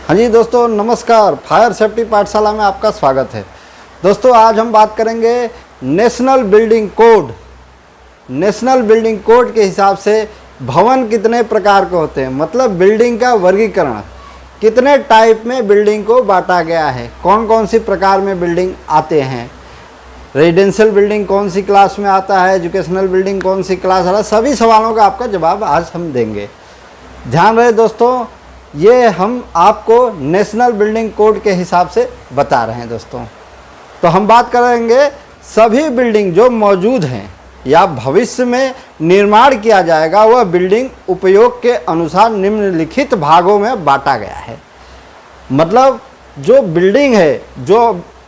हाँ जी दोस्तों, नमस्कार। फायर सेफ्टी पाठशाला में आपका स्वागत है। दोस्तों आज हम बात करेंगे national building code. National building code के हिसाब से भवन कितने प्रकार के होते हैं, मतलब बिल्डिंग का वर्गीकरण कितने टाइप में बिल्डिंग को बांटा गया है, कौन कौन सी प्रकार में बिल्डिंग आते हैं, रेजिडेंशियल बिल्डिंग कौन सी क्लास में आता है, एजुकेशनल बिल्डिंग कौन सी क्लास आता है, सभी सवालों का आपका जवाब आज हम देंगे। ध्यान रहे दोस्तों, ये हम आपको नेशनल बिल्डिंग कोड के हिसाब से बता रहे हैं दोस्तों। तो हम बात करेंगे सभी बिल्डिंग जो मौजूद हैं या भविष्य में निर्माण किया जाएगा, वह बिल्डिंग उपयोग के अनुसार निम्नलिखित भागों में बांटा गया है। मतलब जो बिल्डिंग है जो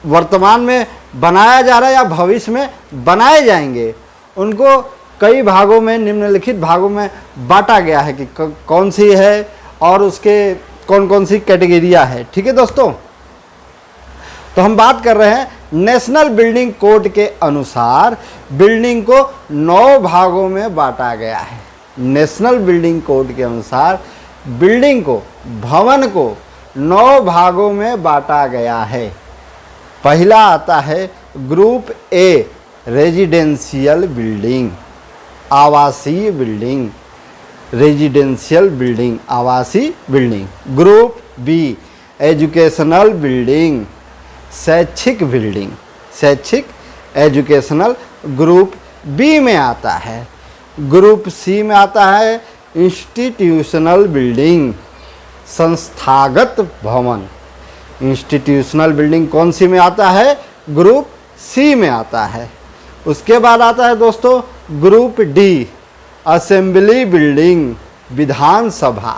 वर्तमान में बनाया जा रहा है या भविष्य में बनाए जाएंगे, उनको कई भागों में निम्नलिखित भागों में बांटा गया है कि कौन सी है और उसके कौन कौन सी कैटेगरिया है। ठीक है दोस्तों, तो हम बात कर रहे हैं नेशनल बिल्डिंग कोड के अनुसार बिल्डिंग को 9 भागों में बांटा गया है। नेशनल बिल्डिंग कोड के अनुसार बिल्डिंग को, भवन को 9 भागों में बांटा गया है। पहला आता है ग्रुप ए, रेजिडेंशियल बिल्डिंग, आवासीय बिल्डिंग, रेजिडेंशियल बिल्डिंग, आवासीय building. Group B, educational building, शैक्षिक बिल्डिंग, शैक्षिक एजुकेशनल ग्रुप बी में आता है। ग्रुप सी में आता है इंस्टीट्यूशनल बिल्डिंग, संस्थागत भवन। इंस्टीट्यूशनल बिल्डिंग कौन सी में आता है? ग्रुप सी में आता है। उसके बाद आता है दोस्तों ग्रुप डी, असेंबली बिल्डिंग, विधानसभा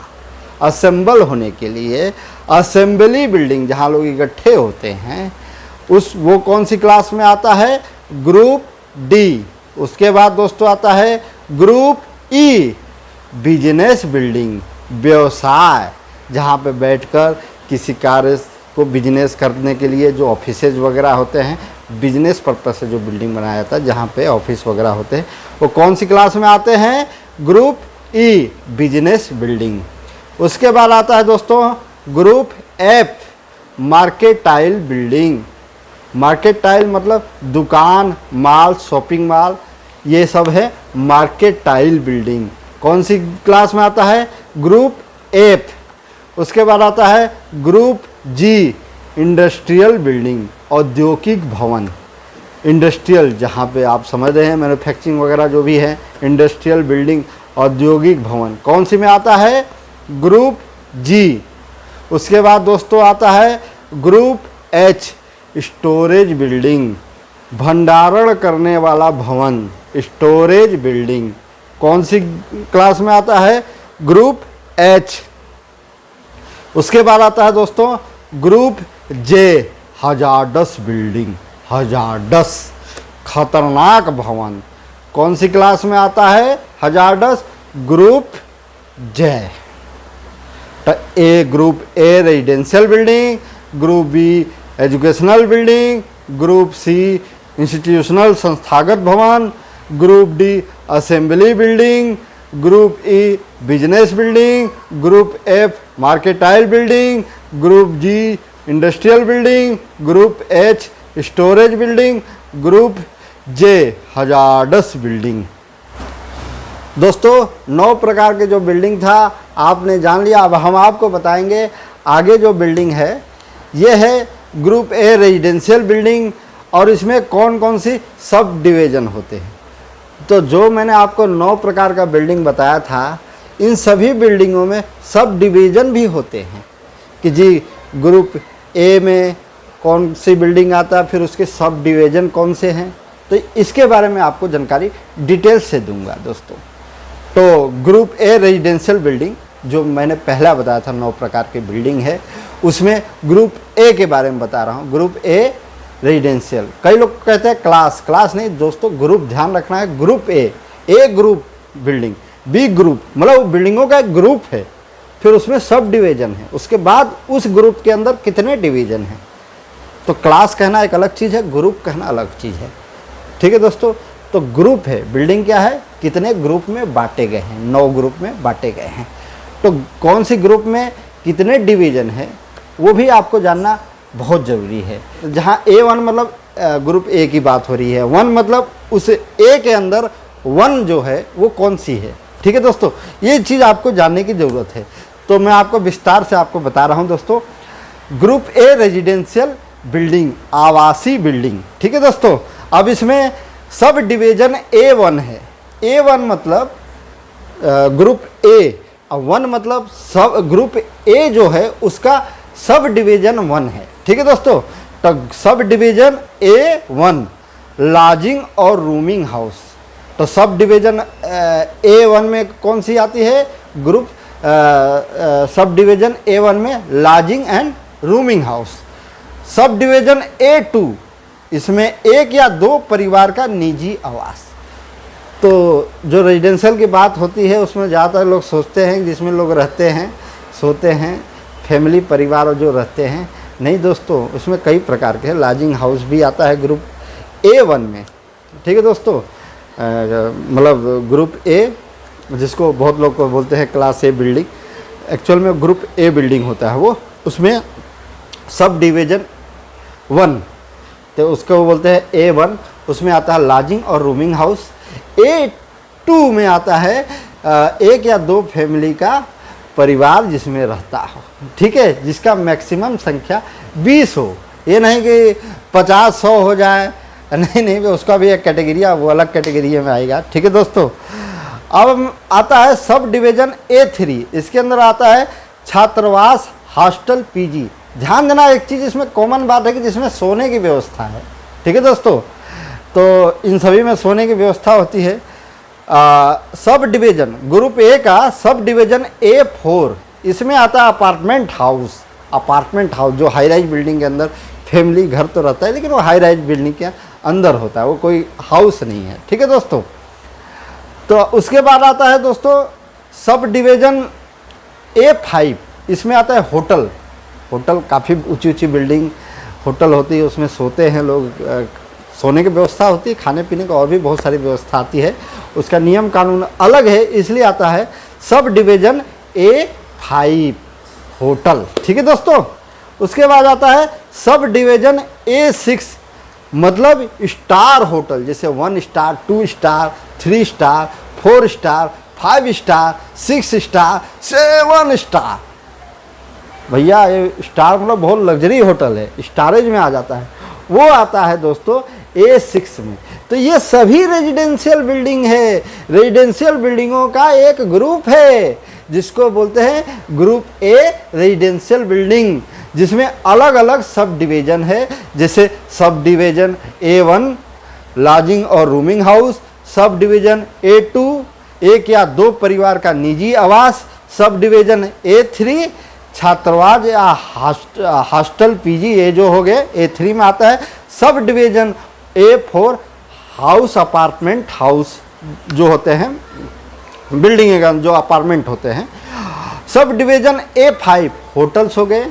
असेंबल होने के लिए असेंबली बिल्डिंग जहाँ लोग इकट्ठे होते हैं, वो कौन सी क्लास में आता है? Group D. उसके बाद दोस्तों आता है ग्रुप ई, बिजनेस बिल्डिंग, व्यवसाय, जहाँ पे बैठकर किसी कार्य को बिजनेस करने के लिए जो ऑफिसेज वगैरह होते हैं, बिजनेस पर्पस से जो बिल्डिंग बनाया जाता है जहाँ पे ऑफिस वगैरह होते हैं, वो कौन सी क्लास में आते हैं? Group E, business building. उसके बाद आता है दोस्तों group F, mercantile building. Mercantile मतलब दुकान, माल, शॉपिंग मॉल, ये सब है मार्केटाइल बिल्डिंग। कौन सी क्लास में आता है? Group F. उसके बाद आता है ग्रुप जी, इंडस्ट्रियल बिल्डिंग, औद्योगिक भवन। इंडस्ट्रियल जहाँ पे आप समझ रहे हैं मैन्युफैक्चरिंग वगैरह जो भी है, इंडस्ट्रियल बिल्डिंग, औद्योगिक भवन कौन सी में आता है? ग्रुप जी। उसके बाद दोस्तों आता है ग्रुप एच, स्टोरेज बिल्डिंग, भंडारण करने वाला भवन, स्टोरेज बिल्डिंग कौन सी क्लास में आता है? Group H. उसके बाद आता है दोस्तों group J, hazardous building, hazardous खतरनाक भवन कौन सी क्लास में आता है? Hazardous, group J. Group A, residential building, group B, educational building, group C, institutional संस्थागत भवन, group D, assembly building, group E, business building, group F, mercantile building, group G, industrial building, group H, storage building, group J, hazardous building. दोस्तों 9 प्रकार के जो building था आपने जान लिया। अब हम आपको बताएंगे आगे जो बिल्डिंग है, ये है ग्रुप ए, रेजिडेंशियल बिल्डिंग, और इसमें कौन कौन सी सब डिवीज़न होते हैं। तो जो मैंने आपको 9 प्रकार का बिल्डिंग बताया था, इन सभी बिल्डिंगों में सब डिवीज़न भी होते हैं कि जी ग्रुप ए में कौन सी बिल्डिंग आता है, फिर उसके सब डिवीज़न कौन से हैं। तो इसके बारे में आपको जानकारी डिटेल्स से दूंगा दोस्तों। तो ग्रुप ए, रेजिडेंशियल बिल्डिंग, जो मैंने पहला बताया था 9 प्रकार की बिल्डिंग है, उसमें ग्रुप ए के बारे में बता रहा हूँ। Group A, residential. कई लोग कहते हैं क्लास, क्लास नहीं दोस्तों, ग्रुप ध्यान रखना है। Group A group building, B group, मतलब बिल्डिंगों का एक ग्रुप है, फिर उसमें सब डिवीज़न है, उसके बाद उस ग्रुप के अंदर कितने डिवीज़न हैं। तो क्लास कहना एक अलग चीज़ है, ग्रुप कहना अलग चीज़ है। ठीक है दोस्तों, तो ग्रुप है, बिल्डिंग क्या है, कितने ग्रुप में बांटे गए हैं, 9 ग्रुप में बांटे गए हैं। तो कौन सी ग्रुप में कितने डिवीज़न है वो भी आपको जानना बहुत ज़रूरी है। जहाँ A1 मतलब ग्रुप ए की बात हो रही है, 1 मतलब उस ए के अंदर 1 जो है वो कौन सी है। ठीक है दोस्तों, ये चीज़ आपको जानने की ज़रूरत है। तो मैं आपको विस्तार से आपको बता रहा हूँ दोस्तों। ग्रुप ए रेजिडेंशियल बिल्डिंग, आवासीय बिल्डिंग। ठीक है दोस्तों, अब इसमें सब डिवीज़न A1 है। A1 मतलब ग्रुप ए, और 1 मतलब सब ग्रुप ए जो है उसका सब डिवीज़न 1 है। ठीक है दोस्तों, तो सब डिवीज़न A1 लॉजिंग और रूमिंग हाउस। तो सब डिवीज़न A1 में कौन सी आती है? ग्रुप सब डिवीज़न A1 में lodging and rooming house. Sub division A2 इसमें एक या दो परिवार का निजी आवास। तो जो रेजिडेंशियल की बात होती है उसमें ज़्यादातर लोग सोचते हैं जिसमें लोग रहते हैं, सोते हैं, फैमिली परिवार जो रहते हैं। नहीं दोस्तों, उसमें कई प्रकार के लॉजिंग हाउस भी आता है ग्रुप A1 में। ठीक है दोस्तों, मतलब ग्रुप ए जिसको बहुत लोग को बोलते हैं क्लास ए बिल्डिंग, एक्चुअल में ग्रुप ए बिल्डिंग होता है वो। उसमें सब डिवीज़न 1, तो उसको वो बोलते हैं A1, उसमें आता है लॉजिंग और रूमिंग हाउस। A2 में आता है एक या दो फैमिली का परिवार जिसमें रहता हो। ठीक है, जिसका मैक्सिमम संख्या 20 हो। ये नहीं कि 50-100 हो जाए, नहीं, उसका भी एक कैटेगरी है, वो अलग कैटेगरी में आएगा। ठीक है दोस्तों, अब आता है सब डिवीज़न A3। इसके अंदर आता है छात्रावास, हॉस्टल, पीजी। ध्यान देना, एक चीज़ इसमें कॉमन बात है कि जिसमें सोने की व्यवस्था है। ठीक है दोस्तों, तो इन सभी में सोने की व्यवस्था होती है। सब डिवीज़न ग्रुप ए का सब डिवीज़न A4, इसमें आता है अपार्टमेंट हाउस। अपार्टमेंट हाउस जो हाई राइज बिल्डिंग के अंदर फैमिली घर तो रहता है, लेकिन वो हाई राइज बिल्डिंग के अंदर होता है, वो कोई हाउस नहीं है। ठीक है दोस्तों, तो उसके बाद आता है दोस्तों सब डिवीज़न A5, इसमें आता है होटल। होटल काफ़ी ऊंची ऊंची बिल्डिंग होटल होती है, उसमें सोते हैं लोग, सोने की व्यवस्था होती है, खाने पीने का और भी बहुत सारी व्यवस्था आती है। उसका नियम कानून अलग है, इसलिए आता है सब डिवीज़न A5 होटल। ठीक है दोस्तों, उसके बाद आता है सब डिवीज़न A6 मतलब स्टार होटल, जैसे 1 star, 2 star, 3 star, 4 star, 5 star, 6 star, 7 star. भैया ये स्टार मतलब बहुत लग्जरी होटल है, स्टारेज में आ जाता है। वो आता है दोस्तों A6 में। तो ये सभी रेजिडेंशियल बिल्डिंग है, रेजिडेंशियल बिल्डिंगों का एक ग्रुप है जिसको बोलते हैं ग्रुप ए रेजिडेंशियल बिल्डिंग, जिसमें अलग अलग सब डिवीज़न है। जैसे सब डिवीज़न A1 लॉजिंग और rooming house, sub division A2 एक या दो परिवार का निजी आवास, सब डिवीज़न A3 छात्रावास या हॉस्टल, पीजी, ये जो हो गए A3 में आता है। Sub division A4 house, apartment house जो होते हैं बिल्डिंग का जो अपार्टमेंट होते हैं। सब डिवीज़न A5 होटल्स हो गए।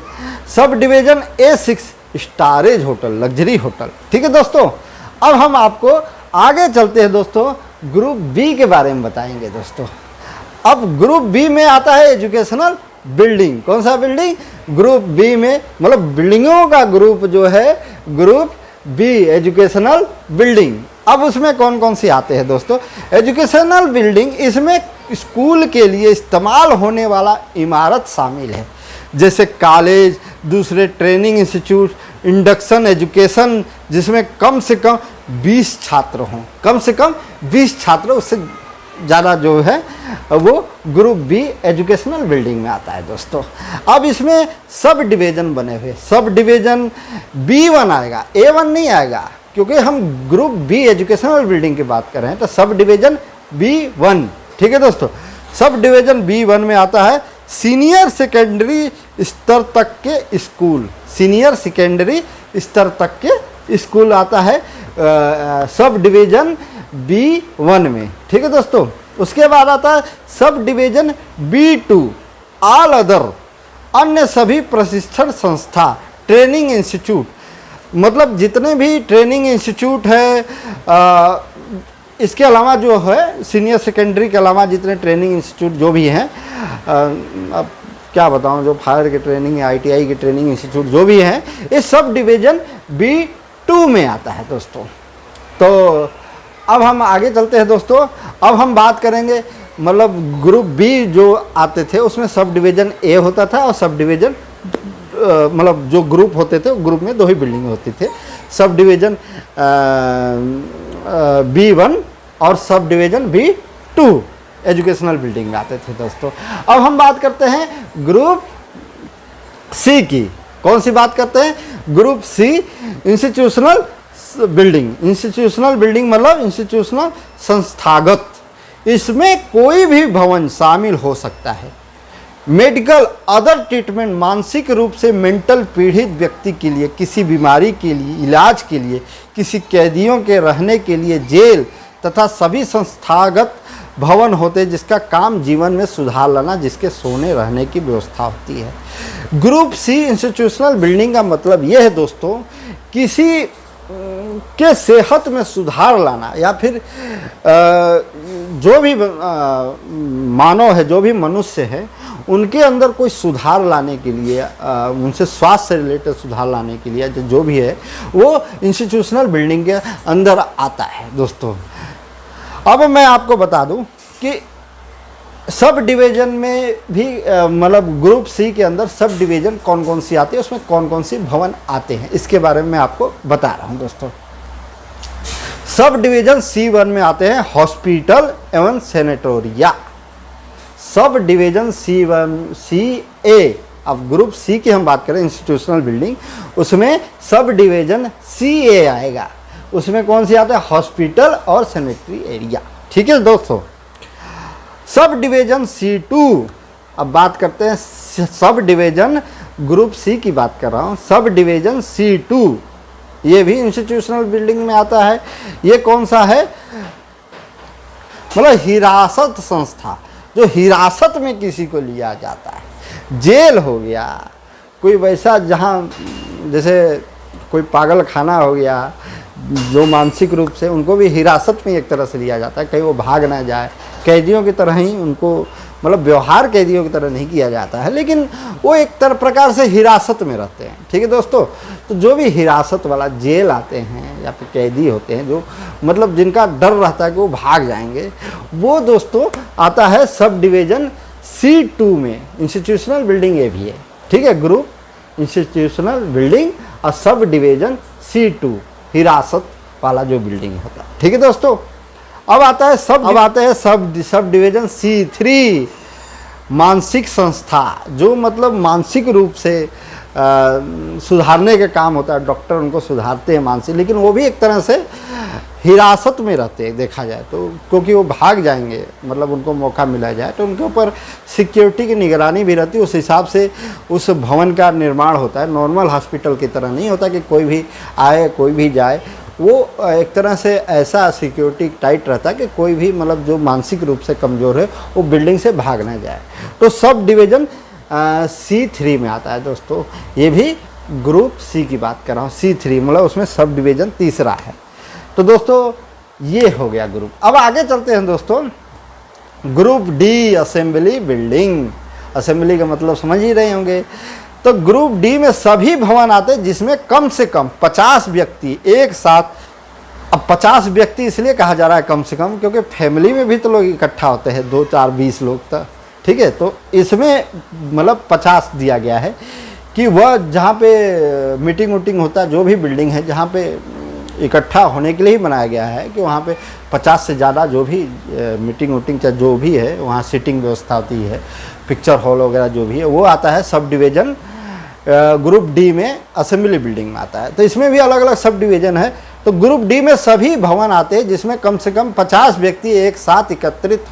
सब डिवीज़न A6 स्टारेज होटल, लग्जरी होटल। ठीक है दोस्तों, अब हम आपको आगे चलते हैं दोस्तों, ग्रुप बी के बारे में बताएंगे दोस्तों। अब ग्रुप बी में आता है एजुकेशनल बिल्डिंग। कौन सा बिल्डिंग? ग्रुप बी में, मतलब बिल्डिंगों का ग्रुप जो है ग्रुप बी एजुकेशनल बिल्डिंग। अब उसमें कौन कौन सी आते हैं दोस्तों? एजुकेशनल बिल्डिंग, इसमें स्कूल के लिए इस्तेमाल होने वाला इमारत शामिल है, जैसे कॉलेज, दूसरे ट्रेनिंग इंस्टीट्यूट, इंडक्शन एजुकेशन, जिसमें कम से कम 20 छात्र हों, कम से कम 20 छात्र, उससे ज़्यादा जो है वो ग्रुप बी एजुकेशनल बिल्डिंग में आता है दोस्तों। अब इसमें सब डिवीज़न बने हुए, सब डिवीज़न B1 आएगा, A1 नहीं आएगा, क्योंकि हम ग्रुप बी एजुकेशनल बिल्डिंग की बात कर रहे हैं। तो सब डिवीज़न B1, ठीक है दोस्तों। सब डिवीज़न B1 में आता है सीनियर सेकेंडरी स्तर तक के स्कूल, सीनियर सेकेंडरी स्तर तक के स्कूल आता है सब डिवीज़न B1 में। ठीक है दोस्तों, उसके बाद आता है sub division B2 all other, अन्य सभी प्रशिक्षण संस्था, ट्रेनिंग इंस्टीट्यूट, मतलब जितने भी ट्रेनिंग इंस्टीट्यूट है, इसके अलावा जो है सीनियर सेकेंडरी के अलावा जितने ट्रेनिंग इंस्टीट्यूट जो भी हैं, क्या बताऊं, जो फायर की ट्रेनिंग, ITI की ट्रेनिंग इंस्टीट्यूट जो भी है, ये सब डिवीज़न B2 में आता है दोस्तों। तो अब हम आगे चलते हैं दोस्तों। अब हम बात करेंगे मतलब ग्रुप बी जो आते थे उसमें सब डिवीज़न A होता था और सब डिवीज़न मतलब जो ग्रुप होते थे, ग्रुप में 2 ही बिल्डिंग होती थे, सब डिवीज़न B1 और sub division B2 educational building में आते थे दोस्तों। अब हम बात करते हैं ग्रुप सी की। कौन सी बात करते हैं? Group C institutional building. Institutional building मतलब इंस्टीट्यूशनल संस्थागत। इसमें कोई भी भवन शामिल हो सकता है। मेडिकल अदर ट्रीटमेंट, मानसिक रूप से मेंटल पीड़ित व्यक्ति के लिए, किसी बीमारी के लिए, इलाज के लिए, किसी कैदियों के रहने के लिए जेल तथा सभी संस्थागत भवन होते हैं जिसका काम जीवन में सुधार लाना, जिसके सोने रहने की व्यवस्था होती है। ग्रुप सी इंस्टीट्यूशनल बिल्डिंग का मतलब यह है दोस्तों, किसी के सेहत में सुधार लाना या फिर जो भी मानव है, जो भी मनुष्य है, उनके अंदर कोई सुधार लाने के लिए, उनसे स्वास्थ्य से रिलेटेड सुधार लाने के लिए जो भी है वो इंस्टीट्यूशनल बिल्डिंग के अंदर आता है दोस्तों। अब मैं आपको बता दूं कि सब डिवीज़न में भी मतलब ग्रुप सी के अंदर सब डिवीज़न कौन कौन सी आती है, उसमें कौन कौन सी भवन आते हैं, इसके बारे में मैं आपको बता रहा हूं दोस्तों। सब डिवीज़न C1 में आते हैं हॉस्पिटल एवं सैनिटोरिया। सब डिवीज़न CA, अब ग्रुप सी की हम बात करें इंस्टीट्यूशनल बिल्डिंग, उसमें सब डिवीज़न CA आएगा। उसमें कौन सी आता है? हॉस्पिटल और सैनिटरी एरिया। ठीक है दोस्तों। सब डिवीज़न C2, अब बात करते हैं सब डिवीज़न ग्रुप सी की बात कर रहा हूँ। सब डिवीज़न C2 ये भी इंस्टीट्यूशनल बिल्डिंग में आता है। ये कौन सा है? मतलब हिरासत संस्था, जो हिरासत में किसी को लिया जाता है। जेल हो गया, कोई वैसा जहाँ जैसे कोई पागल खाना हो गया, जो मानसिक रूप से उनको भी हिरासत में एक तरह से लिया जाता है, कहीं वो भाग ना जाए। कैदियों की तरह ही उनको, मतलब व्यवहार कैदियों की तरह नहीं किया जाता है, लेकिन वो एक प्रकार से हिरासत में रहते हैं। ठीक है दोस्तों। तो जो भी हिरासत वाला जेल आते हैं या फिर कैदी होते हैं, जो मतलब जिनका डर रहता है कि वो भाग जाएंगे, वो दोस्तों आता है सब डिवीज़न C2 में। इंस्टीट्यूशनल बिल्डिंग ये भी है। ठीक है, ग्रुप इंस्टीट्यूशनल बिल्डिंग और सब डिवीज़न C2 हिरासत वाला जो बिल्डिंग होता है। ठीक है दोस्तों। अब आता है सब डिवीज़न C3 मानसिक संस्था, जो मतलब मानसिक रूप से सुधारने का काम होता है। डॉक्टर उनको सुधारते हैं मानसिक, लेकिन वो भी एक तरह से हिरासत में रहते हैं देखा जाए तो, क्योंकि वो भाग जाएंगे, मतलब उनको मौका मिला जाए तो उनके ऊपर सिक्योरिटी की निगरानी भी रहती है। उस हिसाब से उस भवन का निर्माण होता है। नॉर्मल हॉस्पिटल की तरह नहीं होता कि कोई भी आए कोई भी जाए। वो एक तरह से ऐसा सिक्योरिटी टाइट रहता है कि कोई भी मतलब जो मानसिक रूप से कमज़ोर है वो बिल्डिंग से भाग ना जाए। तो सब डिवीज़न C3 में आता है दोस्तों। ये भी ग्रुप सी की बात कर रहा हूँ। C3 मतलब उसमें सब डिवीज़न तीसरा है। तो दोस्तों ये हो गया ग्रुप। अब आगे चलते हैं दोस्तों। Group D assembly building. Assembly का मतलब समझ ही रहे होंगे। तो ग्रुप डी में सभी भवन आते हैं जिसमें कम से कम 50 व्यक्ति एक साथ। अब 50 व्यक्ति इसलिए कहा जा रहा है कम से कम, क्योंकि फैमिली में भी तो लोग इकट्ठा होते हैं, 2 4 20 लोग तक। ठीक है, तो इसमें मतलब 50 दिया गया है कि वह जहाँ पे मीटिंग वूटिंग होता है, जो भी बिल्डिंग है जहाँ पे इकट्ठा होने के लिए ही बनाया गया है, कि वहाँ पे 50 से ज़्यादा जो भी मीटिंग वूटिंग चाहे जो भी है, वहाँ सीटिंग व्यवस्था होती है, पिक्चर हॉल वगैरह जो भी है, वो आता है सब डिवीज़न ग्रुप डी में असेंबली बिल्डिंग में आता है। तो इसमें भी अलग अलग सब डिवीज़न है। तो ग्रुप डी में सभी भवन आते हैं जिसमें कम से कम 50 व्यक्ति एक साथ एकत्रित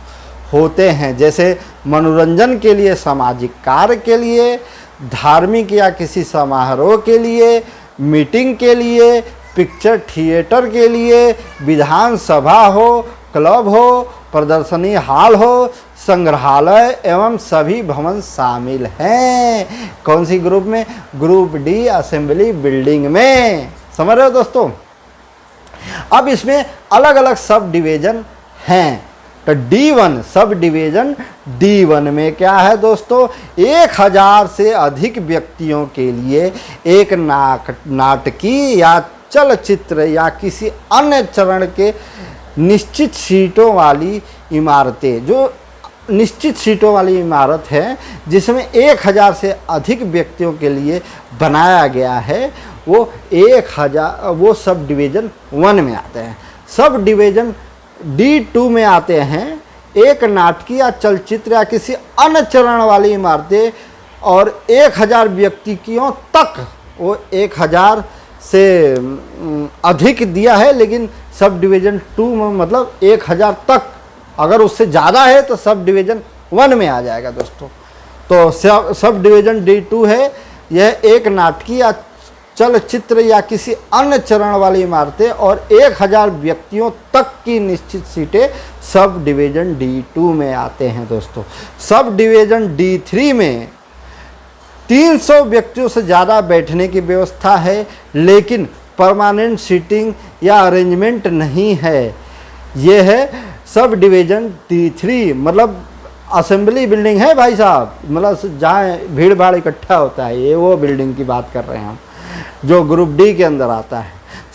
होते हैं, जैसे मनोरंजन के लिए, सामाजिक कार्य के लिए, धार्मिक या किसी समारोह के लिए, मीटिंग के लिए, पिक्चर थिएटर के लिए, विधानसभा हो, क्लब हो, प्रदर्शनी हॉल हो, संग्रहालय एवं सभी भवन शामिल हैं। कौन सी ग्रुप में? ग्रुप डी असेंबली बिल्डिंग में। समझ रहे हो दोस्तों। अब इसमें अलग अलग सब डिवीज़न हैं। तो D1 सब डिवीज़न D1 में क्या है दोस्तों, 1000 से अधिक व्यक्तियों के लिए एक नाटकीय या चलचित्र या किसी अन्य चरण के निश्चित सीटों वाली इमारतें, जो निश्चित सीटों वाली इमारत है जिसमें 1000 से अधिक व्यक्तियों के लिए बनाया गया है, वो 1000 वो सब डिवीज़न 1 में आते हैं। सब डिवीज़न D2 में आते हैं एक नाटकीय या चलचित्र या किसी अन्य चरण वाली इमारतें और 1000 व्यक्तियों तक, वो 1000 से अधिक दिया है लेकिन सब डिवीज़न 2 में मतलब 1000 तक, अगर उससे ज़्यादा है तो सब डिवीज़न 1 में आ जाएगा दोस्तों। तो सब डिवीज़न D2 है, यह एक नाटकीय या चलचित्र या किसी अन्य चरण वाली इमारतें और 1000 व्यक्तियों तक की निश्चित सीटें सब डिवीज़न D2 में आते हैं दोस्तों। सब डिवीज़न D3 में 300 व्यक्तियों से ज़्यादा बैठने की व्यवस्था है लेकिन परमानेंट सीटिंग या अरेंजमेंट नहीं है। ये है सब डिवीज़न D3, मतलब असेंबली बिल्डिंग है भाई साहब, मतलब जहाँ भीड़ भाड़ इकट्ठा होता है, ये वो बिल्डिंग की बात कर रहे हैं हम, जो ग्रुप डी के अंदर आता है।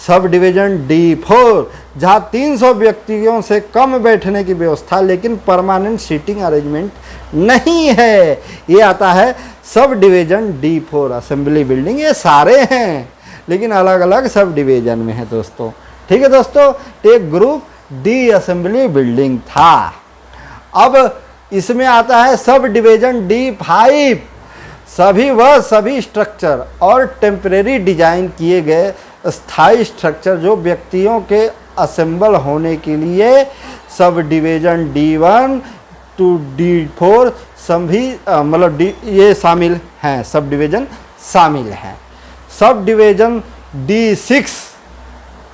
सब डिवीज़न D4 जहाँ 300 व्यक्तियों से कम बैठने की व्यवस्था लेकिन परमानेंट सीटिंग अरेंजमेंट नहीं है, ये आता है sub division D4 assembly building. ये सारे हैं लेकिन अलग अलग सब डिवीज़न में है दोस्तों। ठीक है दोस्तों, एक ग्रुप डी असेंबली बिल्डिंग था। अब इसमें आता है सब डिवीज़न D5, सभी स्ट्रक्चर और टेम्परेरी डिजाइन किए गए स्थायी स्ट्रक्चर जो व्यक्तियों के असेंबल होने के लिए sub division D1 to D4 सभी मतलब ये शामिल हैं, सब डिवीज़न शामिल हैं। सब डिवीज़न D6,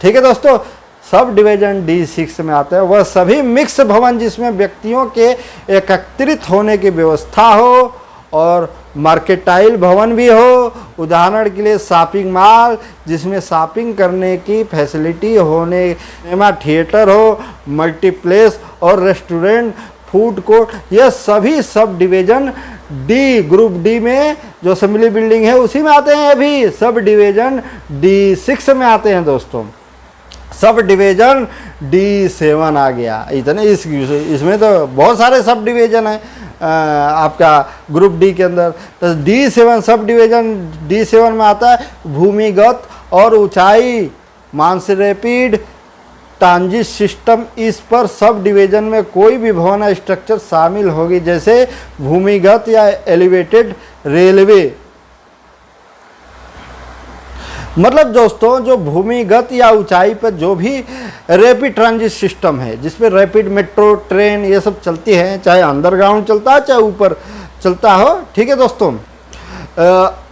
ठीक है दोस्तों, सब डिवीज़न D6 में आता है वह सभी मिक्स भवन जिसमें व्यक्तियों के एकत्रित होने की व्यवस्था हो और मार्केटाइल भवन भी हो। उदाहरण के लिए शॉपिंग मॉल जिसमें शॉपिंग करने की फैसिलिटी होने, सिनेमा थिएटर हो, मल्टीप्लेक्स और रेस्टोरेंट, फूड कोर्ट, ये सभी sub division D group D में जो असेंबली बिल्डिंग है उसी में आते हैं। अभी सब डिवीज़न D6 में आते हैं दोस्तों। सब डिवीज़न D7 आ गया। इतने इसमें तो बहुत सारे सब डिवीज़न हैं आपका ग्रुप डी के अंदर। तो D7 सब डिवीज़न D7 में आता है भूमिगत और ऊंचाई मानस रैपिड ट्रांजिट सिस्टम। इस पर सब डिवीज़न में कोई भी भवन स्ट्रक्चर शामिल होगी जैसे भूमिगत या एलिवेटेड रेलवे। मतलब दोस्तों जो भूमिगत या ऊंचाई पर जो भी रैपिड ट्रांजिट सिस्टम है जिसमें रैपिड मेट्रो ट्रेन ये सब चलती हैं, चाहे अंडरग्राउंड चलता है चाहे ऊपर चलता हो। ठीक है दोस्तों,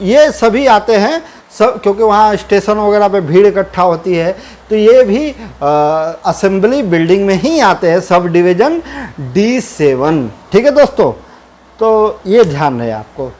ये सभी आते हैं सब, क्योंकि वहाँ स्टेशन वगैरह पे भीड़ इकट्ठा होती है तो ये भी असेंबली बिल्डिंग में ही आते हैं सब डिवीज़न D7। ठीक है दोस्तों, तो ये ध्यान रहे आपको।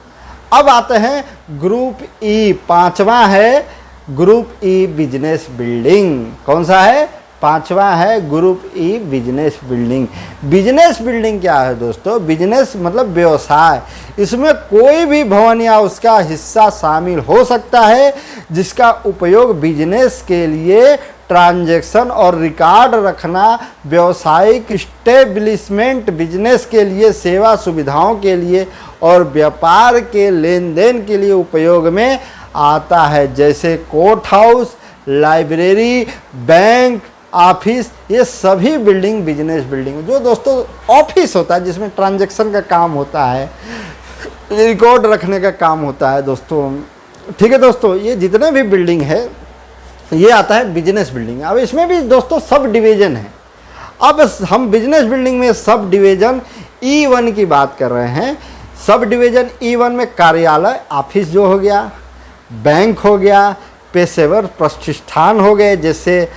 अब आते हैं ग्रुप ई, पांचवा है ग्रुप ई बिजनेस बिल्डिंग। कौन सा है? पांचवा है group E business building. Business building क्या है दोस्तों? बिजनेस मतलब व्यवसाय। इसमें कोई भी भवन या उसका हिस्सा शामिल हो सकता है जिसका उपयोग बिजनेस के लिए ट्रांजैक्शन और रिकॉर्ड रखना, व्यावसायिक स्टेब्लिशमेंट, बिजनेस के लिए सेवा सुविधाओं के लिए और व्यापार के लेन देन के लिए उपयोग में आता है, जैसे court house, library, bank, office. ये सभी बिल्डिंग बिजनेस बिल्डिंग। जो दोस्तों ऑफिस होता है जिसमें ट्रांजैक्शन का काम होता है, रिकॉर्ड रखने का काम होता है दोस्तों। ठीक है दोस्तों, ये जितने भी बिल्डिंग है ये आता है बिजनेस बिल्डिंग। अब इसमें भी दोस्तों सब डिवीज़न है। अब हम बिजनेस बिल्डिंग में सब डिवीज़न E1 की बात कर रहे हैं। सब डिवीज़न E1 में कार्यालय, ऑफिस जो हो गया, बैंक हो गया, पेशेवर प्रतिष्ठान हो गए जैसे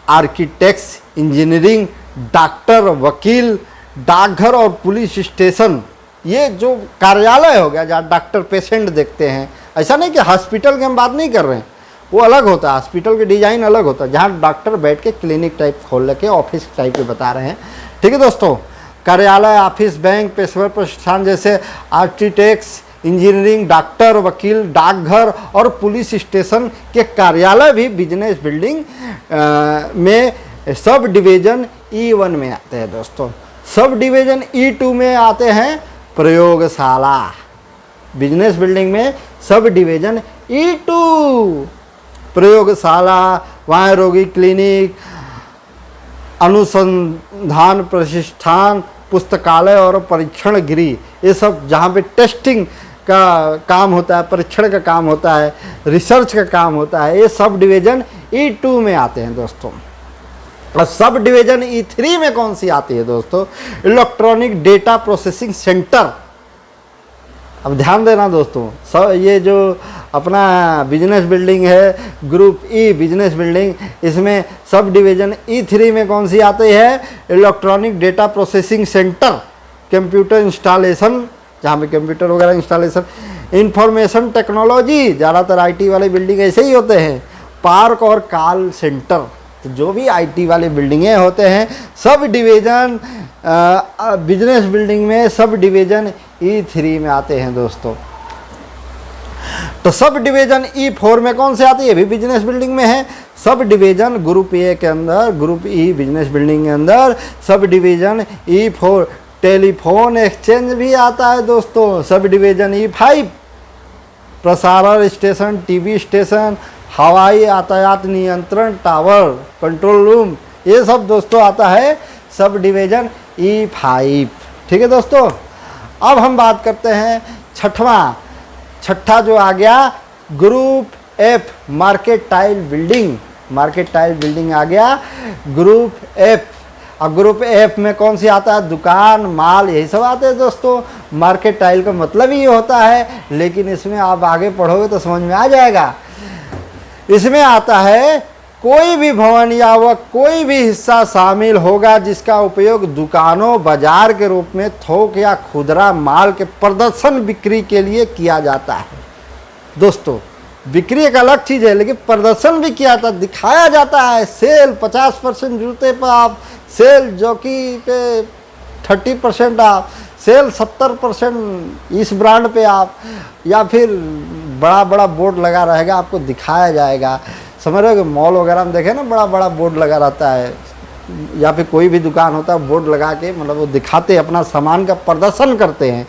आर्किटेक्ट्स, इंजीनियरिंग, डॉक्टर, वकील, डाकघर और पुलिस स्टेशन। ये जो कार्यालय हो गया जहाँ डॉक्टर पेशेंट देखते हैं। ऐसा नहीं कि हॉस्पिटल की हम बात नहीं कर रहे हैं, वो अलग होता है, हॉस्पिटल के डिज़ाइन अलग होता है, जहाँ डॉक्टर बैठ के क्लिनिक टाइप खोल के ऑफिस टाइप के बता रहे हैं। ठीक है दोस्तों। कार्यालय, ऑफिस, बैंक, पेशेवर प्रतिष्ठान जैसे आर्किटेक्ट्स, इंजीनियरिंग, डॉक्टर, वकील, डाकघर और पुलिस स्टेशन के कार्यालय भी बिजनेस बिल्डिंग में सब डिवीज़न E1 में आते हैं दोस्तों। सब डिवीज़न E2 में आते हैं प्रयोगशाला। बिजनेस बिल्डिंग में सब डिवीज़न E2 प्रयोगशाला, वहाँ रोगी क्लिनिक, अनुसंधान प्रतिष्ठान, पुस्तकालय और परीक्षण गृह, ये सब जहाँ पे टेस्टिंग का काम होता है, परीक्षण का काम होता है, रिसर्च का काम होता है, ये सब डिवीज़न E2 में आते हैं दोस्तों। और सब डिवीज़न E3 में कौन सी आती है दोस्तों? Electronic data processing centre. अब ध्यान देना दोस्तों, सब ये जो अपना बिजनेस बिल्डिंग है, ग्रुप E बिजनेस बिल्डिंग, इसमें सब डिवीज़न E3 में कौन सी आती है? Electronic data processing centre, computer installation, जहाँ पे कंप्यूटर वगैरह इंस्टॉलेशन, इंफॉर्मेशन टेक्नोलॉजी, ज़्यादातर IT वाले बिल्डिंग ऐसे ही होते हैं, पार्क और कॉल सेंटर। तो जो भी IT वाले बिल्डिंगें होते हैं, सब डिवीज़न बिजनेस बिल्डिंग में सब डिवीज़न E3 में आते हैं दोस्तों। तो सब डिवीज़न E4 में कौन से आती है? भी बिजनेस बिल्डिंग में है। सब डिवीज़न ग्रुप A के अंदर, ग्रुप E बिजनेस बिल्डिंग के अंदर sub division E4। Telephone exchange भी आता है दोस्तों, सब डिवीज़न E5। प्रसारण स्टेशन, TV स्टेशन, हवाई यातायात नियंत्रण टावर, कंट्रोल रूम, ये सब दोस्तों आता है सब डिवीज़न E5। ठीक है दोस्तों। अब हम बात करते हैं छठा जो आ गया group F, mercantile building. Mercantile building आ गया ग्रुप F। अब ग्रुप F में कौन सी आता है? दुकान, माल, यही सब आते हैं दोस्तों। मार्केट टाइल का मतलब ही होता है, लेकिन इसमें आप आगे पढ़ोगे तो समझ में आ जाएगा। इसमें आता है कोई भी भवन या वह कोई भी हिस्सा शामिल होगा जिसका उपयोग दुकानों, बाजार के रूप में थोक या खुदरा माल के प्रदर्शन बिक्री के लिए किया जाता है। दोस्तों, बिक्री एक अलग चीज़ है, लेकिन प्रदर्शन भी किया जाता है, दिखाया जाता है। सेल 50% जूते पर आप, सेल जॉकी पे 30% आप, सेल 70% इस ब्रांड पे आप, या फिर बड़ा बड़ा बोर्ड लगा रहेगा, आपको दिखाया जाएगा। समझ रहे हो कि मॉल वगैरह में देखे ना, बड़ा बड़ा बोर्ड लगा रहता है, या फिर कोई भी दुकान होता है, बोर्ड लगा के मतलब वो दिखाते, अपना सामान का प्रदर्शन करते हैं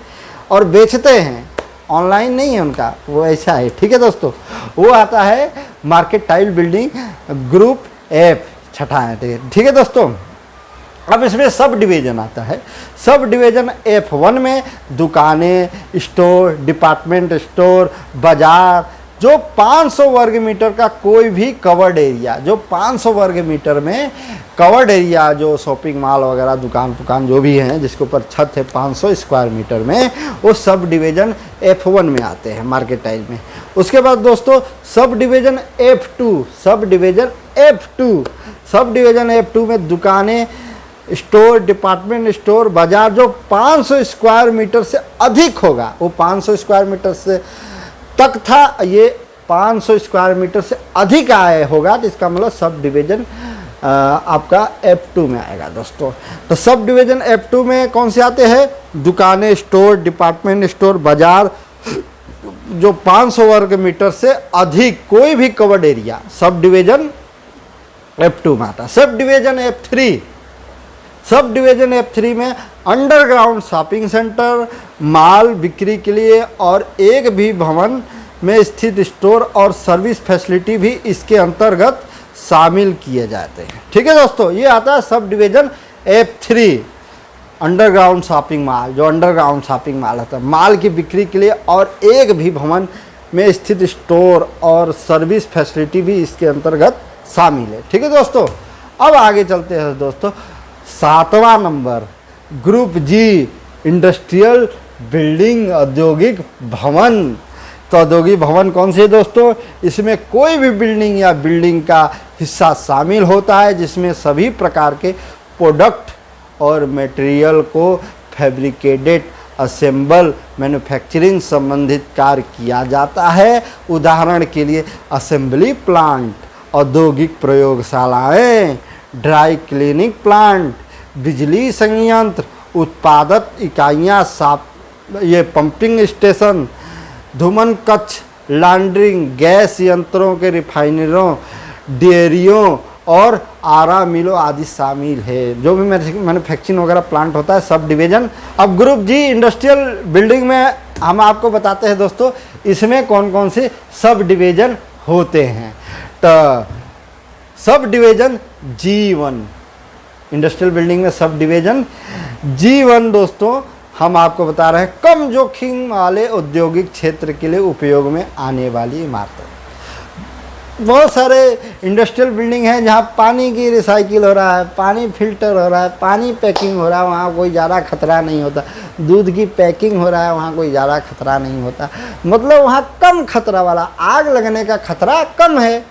और बेचते हैं। ऑनलाइन नहीं है उनका, वो ऐसा है। ठीक है दोस्तों, वो आता है market tile building group F, छठा है। ठीक है दोस्तों। अब इसमें सब डिवीज़न आता है। सब डिवीज़न F1 में दुकानें, स्टोर, डिपार्टमेंट स्टोर, बाजार, जो 500 वर्ग मीटर का कोई भी कवर्ड एरिया, जो 500 वर्ग मीटर में कवर्ड एरिया, जो शॉपिंग मॉल वगैरह, दुकान जो भी हैं जिसके ऊपर छत है 500 स्क्वायर मीटर में, वो सब डिवीज़न F1 में आते हैं मार्केट टाइल में। उसके बाद दोस्तों sub division F2, sub division F2 में दुकानें, स्टोर, डिपार्टमेंट स्टोर, बाजार, जो 500 स्क्वायर मीटर से अधिक होगा, वो 500 स्क्वायर मीटर से तक था, ये 500 स्क्वायर मीटर से अधिक आए होगा, तो इसका मतलब सब डिवीज़न आपका F2 में आएगा दोस्तों। तो सब डिवीज़न F2 में कौन से आते हैं? दुकानें, स्टोर, डिपार्टमेंट स्टोर, बाजार, जो 500 वर्ग मीटर से अधिक कोई भी covered area, sub division F2 में आता है। सब डिवीज़न F3 में अंडरग्राउंड शॉपिंग सेंटर, माल बिक्री के लिए और एक भी भवन में स्थित स्टोर और सर्विस फैसिलिटी भी इसके अंतर्गत शामिल किए जाते हैं। ठीक है दोस्तों, ये आता है sub division F3। Underground shopping mall, जो अंडरग्राउंड शॉपिंग मॉल होता है, माल की बिक्री के लिए और एक भी भवन में स्थित स्टोर और सर्विस फैसिलिटी भी इसके अंतर्गत शामिल है। ठीक है दोस्तों। अब आगे चलते हैं दोस्तों, 7वां number group G, industrial building, औद्योगिक भवन। तो औद्योगिक भवन कौन से दोस्तों? इसमें कोई भी बिल्डिंग या बिल्डिंग का हिस्सा शामिल होता है जिसमें सभी प्रकार के प्रोडक्ट और मटेरियल को फैब्रिकेटेड, असेंबल, मैन्युफैक्चरिंग संबंधित कार्य किया जाता है। उदाहरण के लिए असेंबली प्लांट, औद्योगिक प्रयोगशालाएं, ड्राई क्लीनिंग प्लांट, बिजली संयंत्र, उत्पादक इकाइयाँ, साफ ये पंपिंग स्टेशन, धूमन कक्ष, लॉन्ड्रिंग, गैस यंत्रों के रिफाइनरों, डेयरियों और आरा मिलों आदि शामिल है। जो भी मैन्युफैक्चरिंग वगैरह प्लांट होता है, सब डिवीज़न। अब ग्रुप जी इंडस्ट्रियल बिल्डिंग में हम आपको बताते हैं दोस्तों, इसमें कौन कौन से सब डिवीज़न होते हैं। तो sub division G1, industrial building में सब डिवीज़न G1 दोस्तों हम आपको बता रहे हैं, कम जोखिम वाले औद्योगिक क्षेत्र के लिए उपयोग में आने वाली इमारतें। बहुत सारे इंडस्ट्रियल बिल्डिंग हैं जहाँ पानी की रिसाइकिल हो रहा है, पानी फिल्टर हो रहा है, पानी पैकिंग हो रहा है, वहाँ कोई ज़्यादा खतरा नहीं होता। दूध की पैकिंग हो रहा है, वहाँ कोई ज़्यादा खतरा नहीं होता। मतलब वहाँ कम खतरा वाला, आग लगने का खतरा कम है।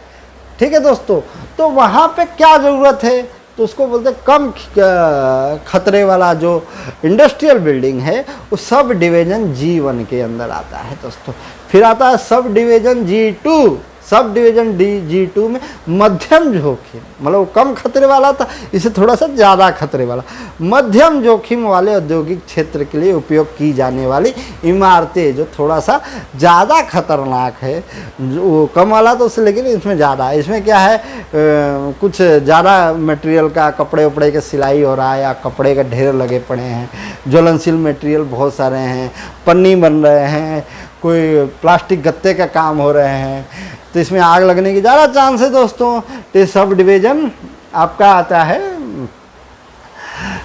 ठीक है दोस्तों, तो वहाँ पे क्या ज़रूरत है, तो उसको बोलते हैं कम खतरे वाला जो इंडस्ट्रियल बिल्डिंग है वो सब डिवीज़न G1 के अंदर आता है दोस्तों। फिर आता है sub division G2। Sub division G2 में मध्यम जोखिम, मतलब वो कम खतरे वाला था, इसे थोड़ा सा ज़्यादा खतरे वाला, मध्यम जोखिम वाले औद्योगिक क्षेत्र के लिए उपयोग की जाने वाली इमारतें, जो थोड़ा सा ज़्यादा खतरनाक है। वो कम वाला तो उससे, लेकिन इसमें ज़्यादा है। इसमें क्या है, कुछ ज़्यादा मटेरियल का, कपड़े उपड़े के सिलाई हो रहा है, या कपड़े के ढेर लगे पड़े हैं, ज्वलनशील मटेरियल बहुत सारे हैं, पन्नी बन रहे हैं, कोई प्लास्टिक गत्ते का काम हो रहे हैं, तो इसमें आग लगने की ज़्यादा चांस है दोस्तों। तो सब डिवीज़न आपका आता है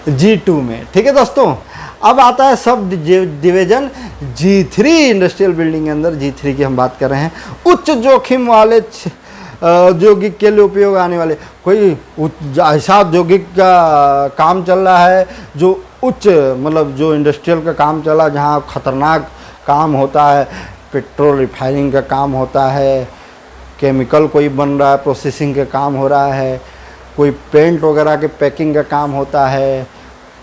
G2 में। ठीक है दोस्तों, अब आता है sub division G3 industrial building के अंदर। G3 की हम बात कर रहे हैं, उच्च जोखिम वाले औद्योगिक के लिए उपयोग आने वाले। कोई ऐसा औद्योगिक का काम चल रहा है जो उच्च, मतलब जो इंडस्ट्रियल का काम चला, जहाँ खतरनाक काम होता है, पेट्रोल रिफाइनिंग का काम होता है, केमिकल कोई बन रहा है, प्रोसेसिंग का काम हो रहा है, कोई पेंट वगैरह के पैकिंग का काम होता है,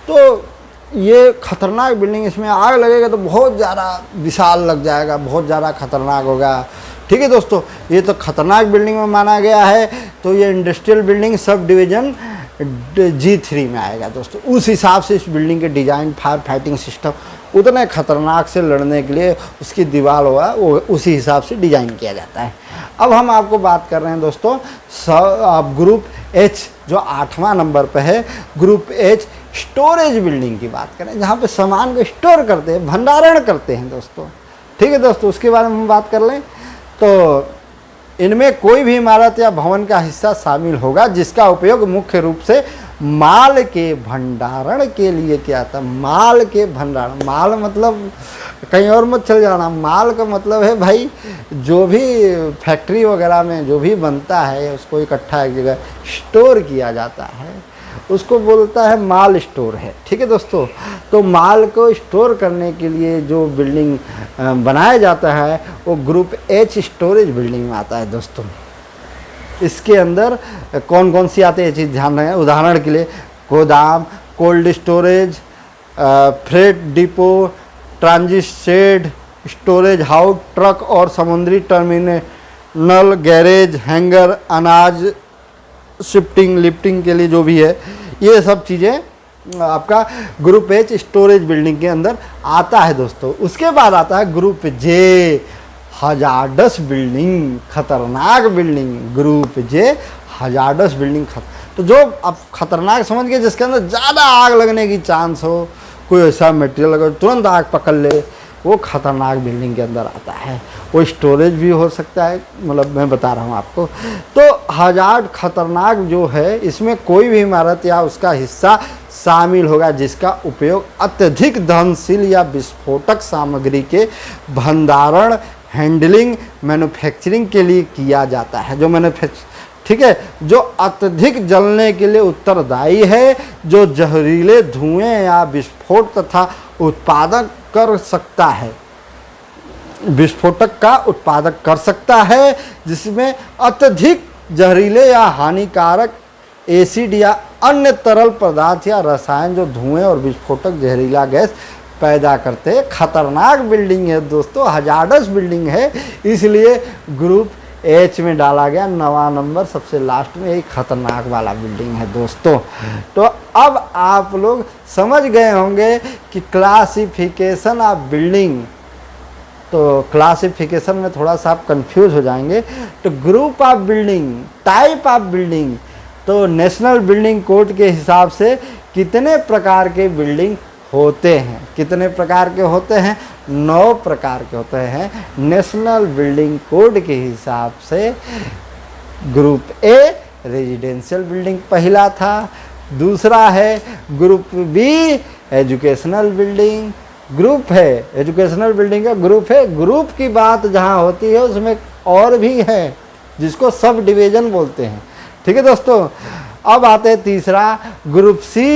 तो ये खतरनाक बिल्डिंग, इसमें आग लगेगा तो बहुत ज़्यादा विशाल लग जाएगा, बहुत ज़्यादा खतरनाक होगा। ठीक है दोस्तों, ये तो खतरनाक बिल्डिंग में माना गया है, तो ये industrial building sub division G3 में आएगा दोस्तों। उस हिसाब से इस बिल्डिंग के डिज़ाइन, फायर फाइटिंग सिस्टम, उतने खतरनाक से लड़ने के लिए उसकी दीवार होगा, वो उसी हिसाब से डिज़ाइन किया जाता है। अब हम आपको बात कर रहे हैं दोस्तों, आप ग्रुप H जो 8वां नंबर पे है, ग्रुप H स्टोरेज बिल्डिंग की बात करें, जहाँ पे सामान को स्टोर करते हैं, भंडारण करते हैं दोस्तों। ठीक है दोस्तों, उसके बारे में हम बात कर लें तो इनमें कोई भी इमारत या भवन का हिस्सा शामिल होगा जिसका उपयोग मुख्य रूप से माल के भंडारण के लिए किया था। माल के भंडारण, माल मतलब कहीं और मत चल जाना, माल का मतलब है भाई जो भी फैक्ट्री वगैरह में जो भी बनता है उसको इकट्ठा एक जगह स्टोर किया जाता है, उसको बोलता है माल स्टोर है। ठीक है दोस्तों, तो माल को स्टोर करने के लिए जो बिल्डिंग बनाया जाता है वो ग्रुप H स्टोरेज बिल्डिंग में आता है दोस्तों। इसके अंदर कौन कौन सी आते हैं ये चीज़ ध्यान रखें। उदाहरण के लिए गोदाम, cold storage, freight depot, transit shed, storage house, truck और समुद्री टर्मिनल, गैरेज, हैंगर, अनाज शिफ्टिंग लिफ्टिंग के लिए जो भी है, ये सब चीज़ें आपका ग्रुप H स्टोरेज बिल्डिंग के अंदर आता है दोस्तों। उसके बाद आता है ग्रुप J हजार्डस बिल्डिंग, खतरनाक building. Group J hazardous building तो जो आप खतरनाक समझ गए, जिसके अंदर ज़्यादा आग लगने की चांस हो, कोई ऐसा मटेरियल अगर तुरंत आग पकड़ ले, वो खतरनाक बिल्डिंग के अंदर आता है। वो स्टोरेज भी हो सकता है, मतलब मैं बता रहा हूँ आपको। तो हजार्ड खतरनाक जो है, इसमें कोई भी इमारत या उसका हिस्सा शामिल होगा जिसका उपयोग अत्यधिक दहनशील या विस्फोटक सामग्री के भंडारण, हैंडलिंग, मैन्युफैक्चरिंग के लिए किया जाता है। जो ठीक है, जो अत्यधिक जलने के लिए उत्तरदायी है, जो जहरीले धुएं या विस्फोट तथा उत्पादन कर सकता है, विस्फोटक का उत्पादक कर सकता है, जिसमें अत्यधिक जहरीले या हानिकारक एसिड या अन्य तरल पदार्थ या रसायन जो धुएं और विस्फोटक जहरीला गैस पैदा करते हैं। खतरनाक बिल्डिंग है दोस्तों, हजार्डस बिल्डिंग है, इसलिए ग्रुप एच में डाला गया 9वां नंबर सबसे लास्ट में, एक खतरनाक वाला बिल्डिंग है दोस्तों। तो अब आप लोग समझ गए होंगे कि क्लासिफिकेशन ऑफ बिल्डिंग। तो क्लासिफिकेशन में थोड़ा सा आप कंफ्यूज हो जाएंगे। तो group of building, type of building, तो नेशनल बिल्डिंग कोड के हिसाब से कितने प्रकार के बिल्डिंग होते हैं, कितने प्रकार के होते हैं? 9 प्रकार के होते हैं नेशनल बिल्डिंग कोड के हिसाब से। ग्रुप ए रेजिडेंशियल बिल्डिंग पहला था, दूसरा है group B educational building, group है एजुकेशनल बिल्डिंग का ग्रुप है। ग्रुप की बात जहाँ होती है उसमें और भी है जिसको सब डिवीजन बोलते हैं, ठीक है दोस्तों। अब आते हैं तीसरा ग्रुप सी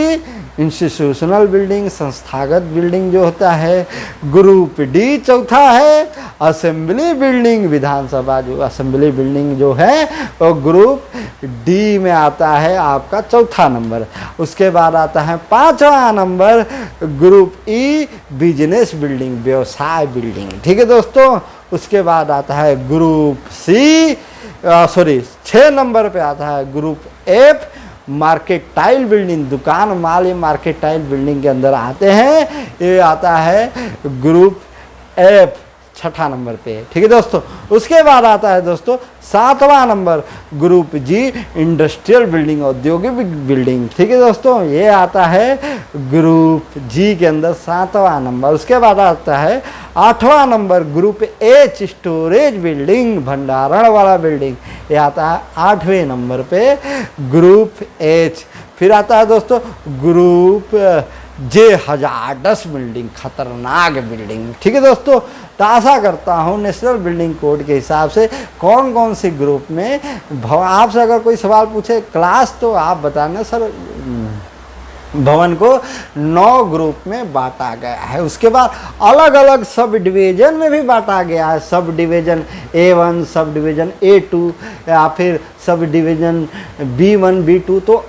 इंस्टीट्यूशनल बिल्डिंग, संस्थागत बिल्डिंग जो होता है। ग्रुप डी चौथा है असेंबली बिल्डिंग, विधानसभा जो असेंबली बिल्डिंग जो है वो ग्रुप डी में आता है, आपका चौथा नंबर। उसके बाद आता है 5वां number group E business building, व्यवसाय बिल्डिंग, ठीक है दोस्तों। उसके बाद आता है ग्रुप सी 6 नंबर पे आता है ग्रुप एफ मार्केटाइल बिल्डिंग, दुकान माल ये मार्केटाइल बिल्डिंग के अंदर आते हैं। ये आता है ग्रुप एफ 6ठा नंबर पे, ठीक है दोस्तों। उसके बाद आता है दोस्तों 7वां number group G industrial building, औद्योगिक बिल्डिंग, ठीक है दोस्तों। ये आता है ग्रुप जी के अंदर 7वां नंबर। उसके बाद आता है 8वां number group H storage building, भंडारण वाला बिल्डिंग, ये आता है 8वें नंबर पे ग्रुप एच। फिर आता है दोस्तों ग्रुप जे हजार्डस बिल्डिंग, खतरनाक बिल्डिंग, ठीक है दोस्तों। तो आशा करता हूँ नेशनल बिल्डिंग कोड के हिसाब से कौन कौन सी ग्रुप में आपसे अगर कोई सवाल पूछे क्लास तो आप बताना सर भवन को 9 ग्रुप में बांटा गया है। उसके बाद अलग अलग सब डिवीजन में भी बांटा गया है। Sub division A1, sub division A2 या फिर सब डिवीजन B1, B2। तो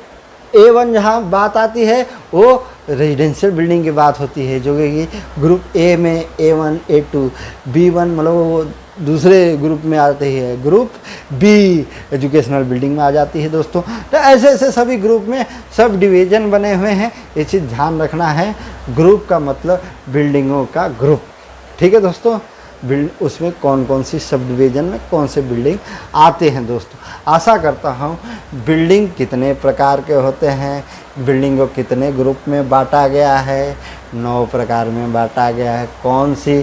A1 जहाँ बात आती है वो रेजिडेंशियल बिल्डिंग की बात होती है, जो कि ग्रुप ए में A1, A2, B1 मतलब वो दूसरे ग्रुप में आती है, ग्रुप बी एजुकेशनल बिल्डिंग में आ जाती है दोस्तों। तो ऐसे ऐसे सभी ग्रुप में सब डिवीज़न बने हुए हैं, ये चीज़ ध्यान रखना है। ग्रुप का मतलब बिल्डिंगों का ग्रुप, ठीक है दोस्तों। उसमें कौन कौन सी सब डिवीज़न में कौन से बिल्डिंग आते हैं दोस्तों। आशा करता हूँ बिल्डिंग कितने प्रकार के होते हैं, बिल्डिंग को कितने ग्रुप में बांटा गया है, 9 प्रकार में बांटा गया है। कौन सी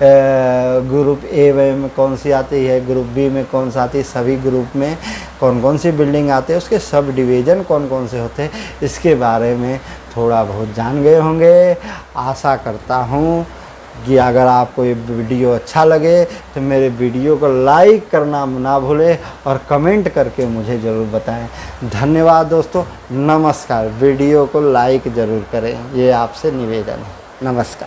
ग्रुप ए में कौन सी आती है, ग्रुप बी में कौन सी आती है, सभी ग्रुप में कौन कौन सी बिल्डिंग आते हैं, उसके सब डिवीज़न कौन कौन से होते हैं, इसके बारे में थोड़ा बहुत जान गए होंगे। आशा करता हूँ कि अगर आपको ये वीडियो अच्छा लगे तो मेरे वीडियो को लाइक करना ना भूलें और कमेंट करके मुझे ज़रूर बताएं। धन्यवाद दोस्तों, नमस्कार। वीडियो को लाइक ज़रूर करें, ये आपसे निवेदन है। नमस्कार।